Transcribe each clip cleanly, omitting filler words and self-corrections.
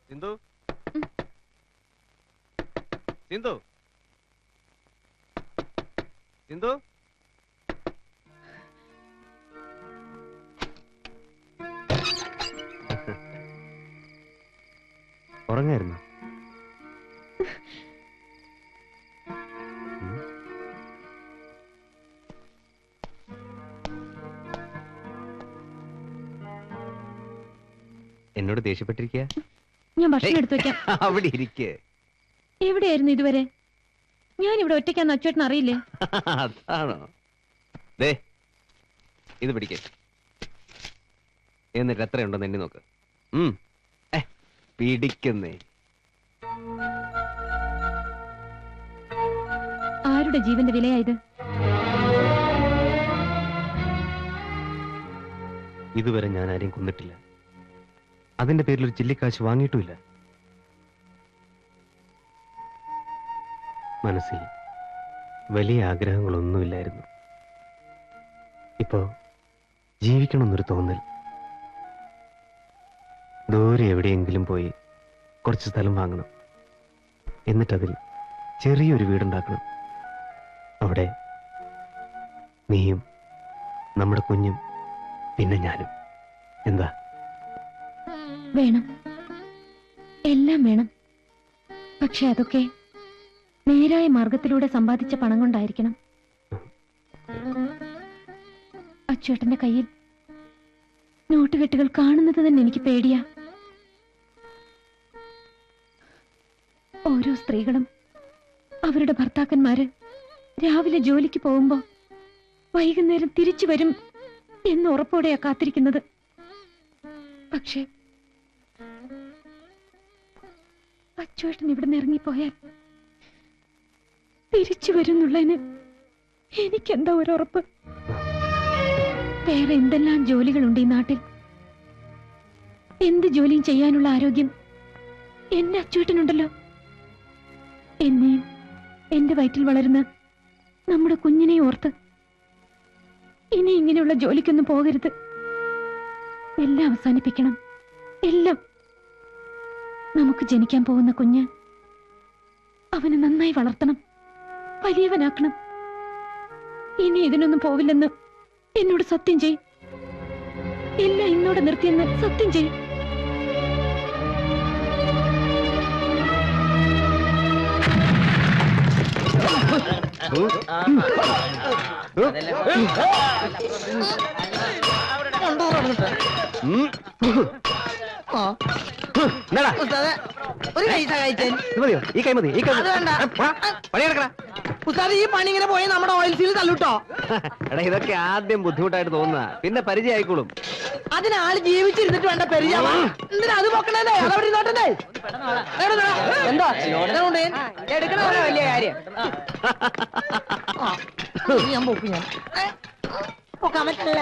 സിന്ധു സിന്ധു സിന്ധു ഉറങ്ങായിരുന്നു. എന്നോട് ദേഷ്യപ്പെട്ടിരിക്കുക. ഞാൻ ഭക്ഷണം എടുത്തു വെക്കാം. അവിടെ ഇരിക്കേ. എവിടെയായിരുന്നു ഇതുവരെ? ഞാൻ ഇവിടെ ഒറ്റയ്ക്കാന്ന് അച്ചേട്ടൻ അറിയില്ലേ? അതാണോ? ദേ ഇത് പിടിക്കേ, എന്നിട്ട് എത്രയുണ്ടെന്ന് എണ്ണി നോക്ക്. പിടിക്കുന്നേ. ആരുടെ ജീവന്റെ വിലയായത്? ഇതുവരെ ഞാൻ ആരെയും കൊന്നിട്ടില്ല. അതിന്റെ പേരിൽ ഒരു ചില്ലിക്കാശ് വാങ്ങിയിട്ടുമില്ല. മനസ്സിൽ വലിയ ആഗ്രഹങ്ങളൊന്നുമില്ലായിരുന്നു. ഇപ്പോ ജീവിക്കണമെന്നൊരു തോന്നൽ. ദൂരെ എവിടെയെങ്കിലും പോയി കുറച്ച് സ്ഥലം വാങ്ങണം. എന്നിട്ടതിൽ ചെറിയൊരു വീടുണ്ടാക്കണം. അവിടെ നീയും നമ്മുടെ കുഞ്ഞും പിന്നെ ഞാനും. എന്താ? വേണം, എല്ലാം വേണം. പക്ഷെ അതൊക്കെ നേരായ മാർഗത്തിലൂടെ സമ്പാദിച്ച പണം കൊണ്ടായിരിക്കണം. അച്ചേട്ടന്റെ കയ്യിൽ നോട്ടുകെട്ടുകൾ കാണുന്നത് തന്നെ എനിക്ക് പേടിയാ. ഓരോ സ്ത്രീകളും അവരുടെ ഭർത്താക്കന്മാര് രാവിലെ ജോലിക്ക് പോകുമ്പോ വൈകുന്നേരം തിരിച്ചു വരും എന്ന് ഉറപ്പോടെയാ കാത്തിരിക്കുന്നത്. പക്ഷേ അച്ചേട്ടൻ ഇവിടുന്ന് ഇറങ്ങിപ്പോയാൽ തിരിച്ചു വരുന്നുള്ളതിന് എനിക്കെന്താ ഒരു ഉറപ്പ്? വേറെ എന്തെല്ലാം ജോലികളുണ്ട് ഈ നാട്ടിൽ. എന്ത് ജോലിയും ചെയ്യാനുള്ള ആരോഗ്യം എന്റെ അച്ചേട്ടനുണ്ടല്ലോ. എന്നെയും എന്റെ വയറ്റിൽ വളരുന്ന നമ്മുടെ കുഞ്ഞിനെ ഓർത്ത് ഇനി ഇങ്ങനെയുള്ള ജോലിക്കൊന്നും പോകരുത്. എല്ലാം അവസാനിപ്പിക്കണം, എല്ലാം. നമുക്ക് ജനിക്കാൻ പോകുന്ന കുഞ്ഞ് അവനെ നന്നായി വളർത്തണം, വലിയവനാക്കണം. ഇനി ഇതിനൊന്നും പോവില്ലെന്ന് എന്നോട് സത്യം ചെയ്. എല്ലാം ഇന്നോട് നിർത്തിയെന്ന് സത്യം ചെയ്. ഈ കൈ മതി. ഈ പണി ഇങ്ങനെ പോയി നമ്മുടെ ഓയിൽ സീൽ തല്ലുട്ടോ. എടാ, ഇതൊക്കെ ആദ്യം ബുദ്ധിമുട്ടായിട്ട് തോന്നുക, പിന്നെ പരിചയമായിക്കോളും. അതിനാള് ജീവിച്ചിരുന്നിട്ട് വേണ്ട പരിചയം. എന്തിനാ അത് പൊക്കണേ? അതവിടെ നോട്ടേ. എന്താ എടുക്കണ വലിയ കാര്യം. ഞാൻ പൊക്കും. ഞാൻ പൊക്കാൻ പറ്റില്ല.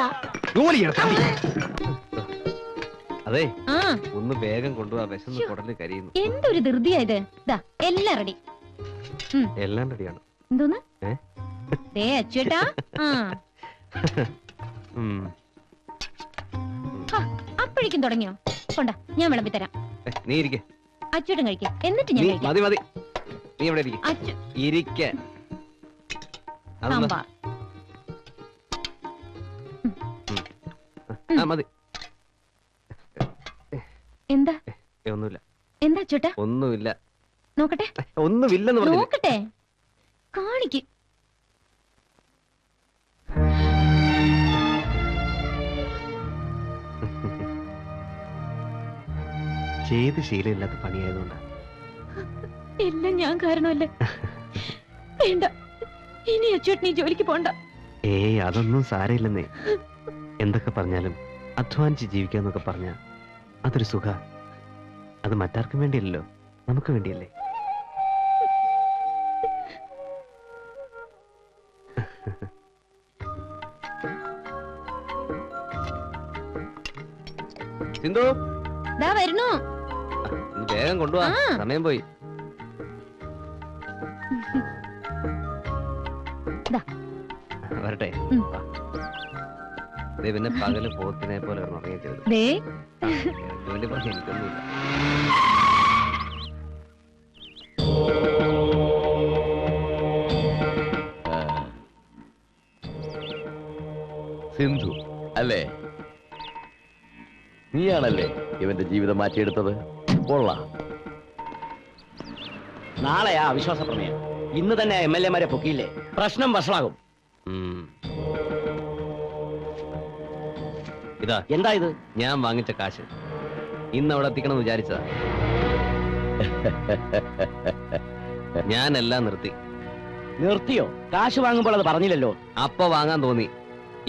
അതെ, ഒന്ന് വേഗം കൊണ്ടുപോവാ. വിശന്ന് കുടല് കരിയുന്നു. എന്തൊരു ധൃതിയായത്. എല്ലാം റെഡി. എല്ലാം റെഡിയാണ്. എന്തോന്ന്? അച്ചേട്ടാ, അപ്പോഴേക്കും തുടങ്ങിയോ? കൊണ്ട, ഞാൻ വിളമ്പി തരാം. നീ ഇരിക്കെ. അച്ചേട്ടൻ കഴിക്കേ, എന്നിട്ട് ഞാൻ കഴിക്കാം. മതി മതി, നീ ഇവിടെ ഇരിക്കെ. സാമ്പാർ മതി. എന്താ? ഒന്നുമില്ല. എന്താ ചേട്ടാ? ഒന്നുമില്ല. നോക്കട്ടെ. ഒന്നുമില്ലെന്ന് പറഞ്ഞു. നോക്കട്ടെ, കാണിക്ക്. ചെയ്ത് ശീലമില്ലാത്ത പണിയായതുകൊണ്ടാ. എല്ലാം ഞാൻ കാരണമല്ലേ? വേണ്ട, ഇനി അച്ചേട്ടൻ ഈ ജോലിക്ക് പോണ്ട. ഏയ്, അതൊന്നും സാരമില്ലെന്നേ. എന്തൊക്കെ പറഞ്ഞാലും അധ്വാനിച്ച് ജീവിക്കാന്നൊക്കെ പറഞ്ഞ അതൊരു സുഖ. അത് മറ്റാർക്കും വേണ്ടിയല്ലോ, നമുക്ക് വേണ്ടിയല്ലേ. സിന്ധു, ദാ വരുന്നു. വേഗം കൊണ്ടുപോവാ, സമയം പോയി. വരട്ടെ. പിന്നെ പകല് പോത്തിനെ പോലെ ഉറങ്ങിക്കരുത്. ദേ എനിക്കൊന്നുമില്ല. സിന്ധു അല്ലേ? നീയാണല്ലേ ഇവന്റെ ജീവിതം മാറ്റിയെടുത്തത്? കൊള്ളാം. നാളെയാ അവിശ്വാസ പ്രമേയം. ഇന്ന് തന്നെ MLA-മാരെ പൊക്കിയില്ലേ, പ്രശ്നം വഷളാകും. ഇതാ എന്താ ഇത്? ഞാൻ വാങ്ങിച്ച കാശ് ഇന്ന് അവിടെ എത്തിക്കണം വിചാരിച്ചതാ. ഞാനെല്ലാം നിർത്തി. നിർത്തിയോ? കാശ് വാങ്ങുമ്പോൾ അത് പറഞ്ഞില്ലല്ലോ. അപ്പൊ വാങ്ങാൻ തോന്നി,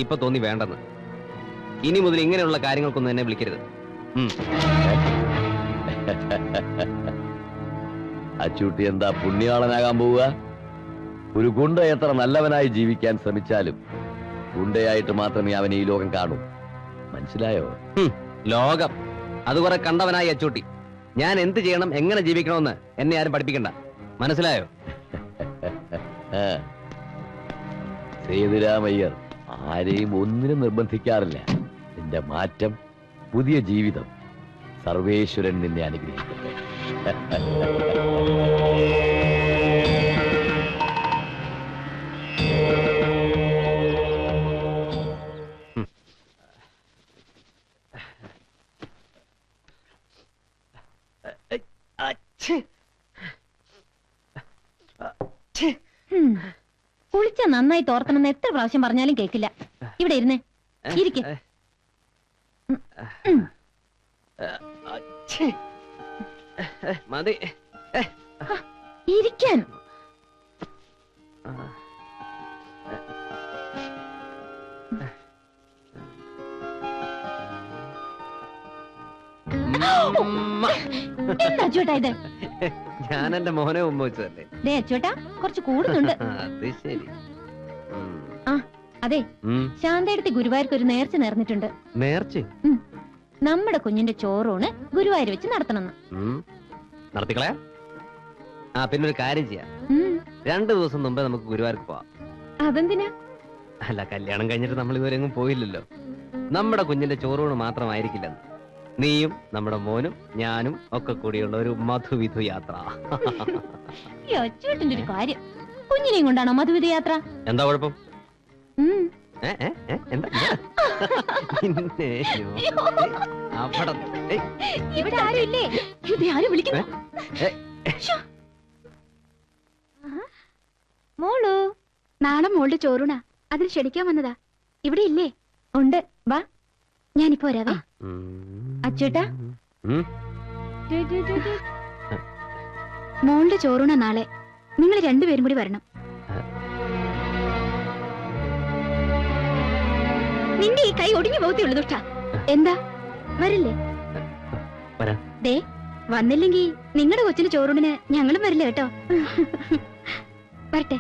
ഇപ്പൊ തോന്നി വേണ്ടെന്ന്. ഇനി മുതൽ ഇങ്ങനെയുള്ള കാര്യങ്ങൾക്കൊന്നും എന്നെ വിളിക്കരുത്. അച്ചൂട്ടി എന്താ പുണ്യാളനാകാൻ പോവുക? ഒരു ഗുണ്ട എത്ര നല്ലവനായി ജീവിക്കാൻ ശ്രമിച്ചാലും ഗുണ്ടയായിട്ട് മാത്രമേ അവൻ ഈ ലോകം കാണൂ. മനസ്സിലായോ? ലോകം അത് കുറെ കണ്ടവനായി അച്ചൂട്ടി. ഞാൻ എന്ത് ചെയ്യണം, എങ്ങനെ ജീവിക്കണമെന്ന് എന്നെ ആരും പഠിപ്പിക്കണ്ട. മനസ്സിലായോ? സേതുരാമയ്യർ ആരെയും ഒന്നിനും നിർബന്ധിക്കാറില്ല. നിന്റെ മാറ്റം, പുതിയ ജീവിതം, സർവേശ്വരൻ നിന്നെ അനുഗ്രഹിക്കട്ടെ. കുളിച്ച നന്നായി തോർത്തണമെന്ന് എത്ര പ്രാവശ്യം പറഞ്ഞാലും കേക്കില്ല. ഇവിടെ ഇരുന്നേ, ഇരിക്കെ. മതി ഇരിക്കാൻ. എന്താ അച്ചോട്ടാ ഇത്? ഞാൻ എന്റെ മോനെ മുമ്പ് വെച്ചതല്ലേ. ദേ അച്ചോട്ടാ, കുറച്ച് കൂടുന്നുണ്ട്. അത് ശരി. ആ അതെ, ശാന്തയെടുത്ത് ഗുരുവായൂർക്ക് ഒരു നേർച്ച നേർന്നിട്ടുണ്ട്. നേർച്ച നമ്മുടെ കുഞ്ഞിന്റെ ചോറൂണ് ഗുരുവായൂർ വെച്ച് നടത്തണമെന്ന്. നടത്തിക്കളയാ. ആ പിന്നെ ഒരു കാര്യം ചെയ്യാം, 2 ദിവസം മുമ്പേ നമുക്ക് ഗുരുവായൂർക്ക് പോവാം. അതെന്തിനാ? അല്ല, കല്യാണം കഴിഞ്ഞിട്ട് നമ്മൾ ഇതുവരെ എങ്ങും പോയില്ലല്ലോ. നമ്മുടെ കുഞ്ഞിന്റെ ചോറൂണ് മാത്രമായിരിക്കില്ലെന്ന്. നീയും നമ്മുടെ മോനും ഞാനും ഒക്കെ കൂടിയുള്ള ഒരു മധുവിധു യാത്ര. ഈ അച്ചോട്ടിന്റെ ഒരു കാര്യം, കുഞ്ഞിനെയും കൊണ്ടാണോ മധുവിധു യാത്ര? എന്താ കുഴപ്പം? എന്താ ഇവിടെ ആരും ഇല്ലേ? ആരും വിളിക്കുന്നു. മോളു, നാളെ മോളുടെ ചോറൂണാ, അതിന് ക്ഷണിക്കാൻ വന്നതാ. ഇവിടെ ഇല്ലേ? ഉണ്ട്, വാ. ഞാനിപ്പോ വരാവേ. അച്ചോട്ടാ, മോളുടെ ചോറൂണ നാളെ. നിങ്ങൾ രണ്ടുപേരും കൂടി വരണം. നിന്റെ ഈ കൈ ഒടിഞ്ഞു പോകത്തേ ഉള്ളൂ ദുഷ്ട. എന്താ വരില്ലേ? ദേ, വന്നില്ലെങ്കി നിങ്ങളുടെ കൊച്ചിന് ചോറൂണിന് ഞങ്ങളും വരില്ല കേട്ടോ. വരട്ടെ.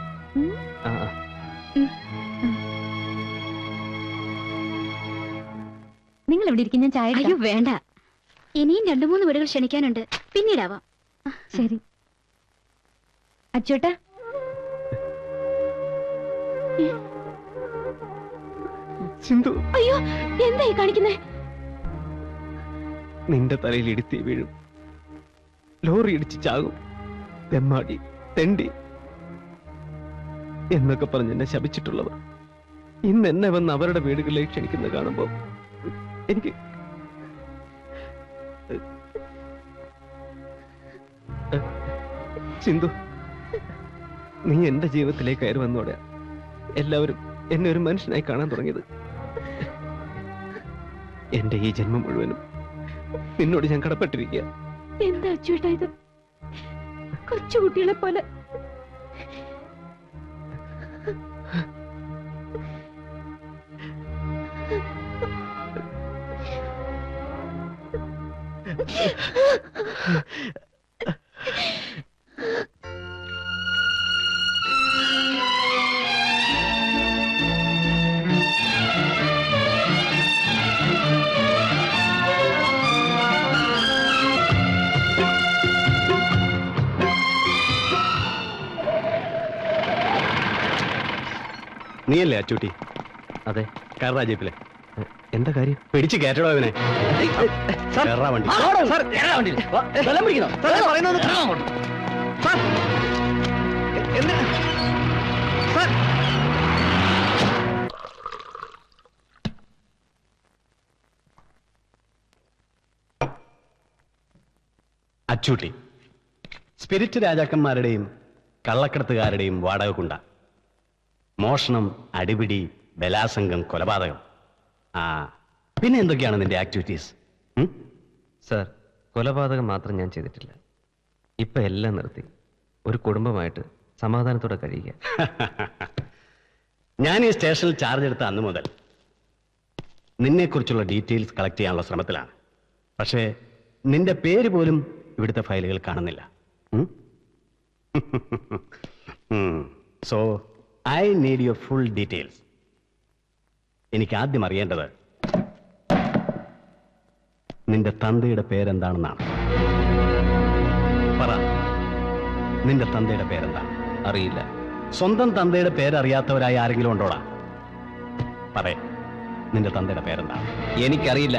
നിങ്ങൾ ഇവിടെ ഇരിക്കുന്ന ചായ. അയ്യോ വേണ്ട, ഇനിയും 2-3 വീടുകൾ ക്ഷണിക്കാനുണ്ട്, പിന്നീടാവാം. ശരി അച്ചോട്ടാ. സിന്ധു, അയ്യോ എന്തായി കാണിക്കുന്നേ? നിന്റെ തലയിൽ ഇടുത്തി വീഴും, ലോറി ഇടിച്ച് ചാകും, തെമ്മാടി, തെണ്ടി എന്നൊക്കെ പറഞ്ഞ് എന്നെ ശപിച്ചിട്ടുള്ളവർ ഇന്ന് എന്നെ വന്ന് അവരുടെ വീടുകളിലേക്ക് ക്ഷണിക്കുന്നത് കാണുമ്പോ എനിക്ക് സിന്ധു, നീ എന്റെ ജീവിതത്തിലേക്ക് കയറി വന്നോടെ എല്ലാവരും എന്നെ ഒരു മനുഷ്യനായി കാണാൻ തുടങ്ങിയത്. എന്റെ ഈ ജന്മം മുഴുവനും നിന്നോട് ഞാൻ കടപ്പെട്ടിരിക്കുക. എന്താ അച്ചോട്ടാ ഇത്? കൊച്ചുകുട്ടികളെ പോലെ. നീയല്ലേ അച്ചൂട്ടി? അതെ. കാറാ ജീപ്പിലെ. എന്താ കാര്യം? പിടിച്ച് കയറ്റടോ അവനെ. വണ്ടി. അച്ചൂട്ടി സ്പിരിറ്റ് രാജാക്കന്മാരുടെയും കള്ളക്കടത്തുകാരുടെയും വാടക കുണ്ട. മോഷണം, അടിപിടി, ബലാസംഗം, കൊലപാതകം. ആ പിന്നെ എന്തൊക്കെയാണ് നിന്റെ ആക്ടിവിറ്റീസ്? സാർ, കൊലപാതകം മാത്രം ഞാൻ ചെയ്തിട്ടില്ല. ഇപ്പൊ എല്ലാം നിർത്തി ഒരു കുടുംബമായിട്ട് സമാധാനത്തോടെ കഴിയുക. ഞാൻ ഈ സ്റ്റേഷനിൽ ചാർജ് എടുത്ത അന്ന് മുതൽ നിന്നെക്കുറിച്ചുള്ള ഡീറ്റെയിൽസ് കളക്ട് ചെയ്യാനുള്ള ശ്രമത്തിലാണ്. പക്ഷേ നിന്റെ പേര് പോലും ഇവിടുത്തെ ഫയലുകൾ കാണുന്നില്ല. So I need your full details. എനിക്ക് ആദ്യം അറിയേണ്ടത് നിന്റെ തന്തയുടെ പേരെന്താണെന്നാണ്. പറ, നിന്റെ തന്തയുടെ പേരെന്താണ്? അറിയില്ല. സ്വന്തം തന്തയുടെ പേരറിയാത്തവരായി ആരെങ്കിലും ഉണ്ടോടാ? പറയേ, നിന്റെ തന്തയുടെ പേരെന്താണ്? എനിക്കറിയില്ല.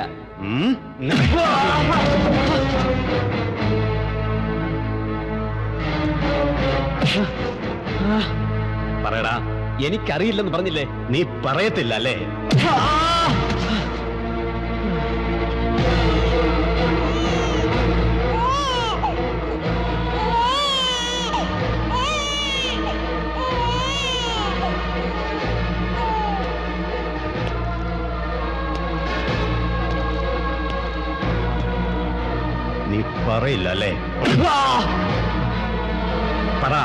പറയടാ. എനിക്കറിയില്ലെന്ന് പറഞ്ഞില്ലേ? നീ പറയത്തില്ല അല്ലേ? നീ പറയില്ല അല്ലേ? പറ.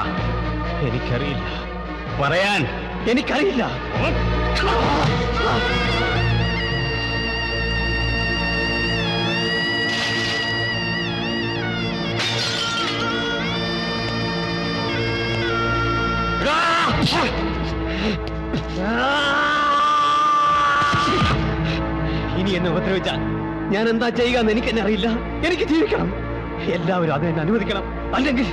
എനിക്കറിയില്ല. പറയാൻ. എനിക്കറിയില്ല. ഇനി എന്നെ ഉപദ്രവിച്ചാൽ ഞാൻ എന്താ ചെയ്യുക എന്ന് എനിക്ക് തന്നെ അറിയില്ല. എനിക്ക് ജീവിക്കണം. എല്ലാവരും അത് എന്നെ അനുവദിക്കണം. അല്ലെങ്കിൽ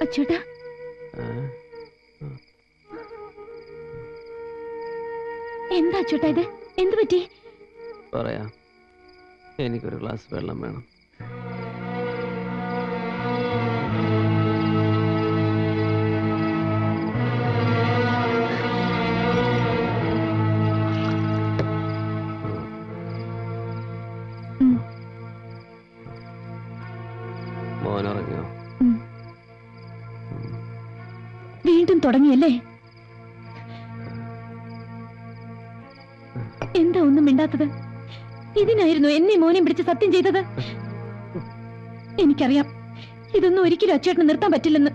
അച്ചൂട്ടാ, എന്താ അച്ചൂട്ടാ ഇത്? എന്ത് പറ്റി? പറയാം. എനിക്കൊരു ഗ്ലാസ് വെള്ളം വേണം. മോനുറങ്ങിയോ? വീണ്ടും തുടങ്ങിയല്ലേ? എന്താ ഒന്നും മിണ്ടാത്തത്? ഇതിനായിരുന്നു എന്നെ മോനെ പിടിച്ച് സത്യം ചെയ്തത്? എനിക്കറിയാം ഇതൊന്നും ഒരിക്കലും അച്ചേട്ടന് നിർത്താൻ പറ്റില്ലെന്ന്.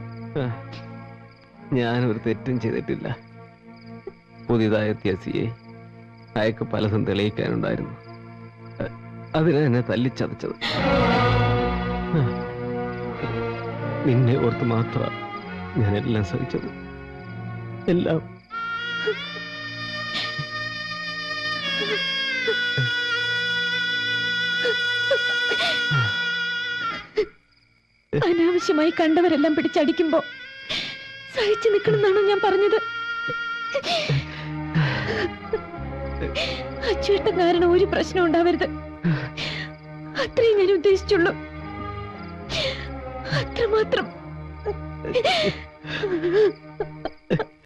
ഞാനൊരു തെറ്റും ചെയ്തിട്ടില്ല. പുതിയതായെത്തിയ സിയെ അയക്ക് പലതും തെളിയിക്കാനുണ്ടായിരുന്നു. അതിനെ എന്നെ തല്ലിച്ചതച്ചത്. നിന്നെ ഓർത്ത് മാത്രം ഞാൻ എല്ലാം സഹിച്ചത്. എല്ലാം അനാവശ്യമായി കണ്ടവരെല്ലാം പിടിച്ചടിക്കുമ്പോ സഹിച്ചു നിൽക്കണമെന്നാണോ ഞാൻ പറഞ്ഞത്? അച്ചേട്ടൻ കാരണം ഒരു പ്രശ്നം ഉണ്ടാവരുത്, അത്രയും ഞാൻ ഉദ്ദേശിച്ചുള്ളൂ. അത്രമാത്രം.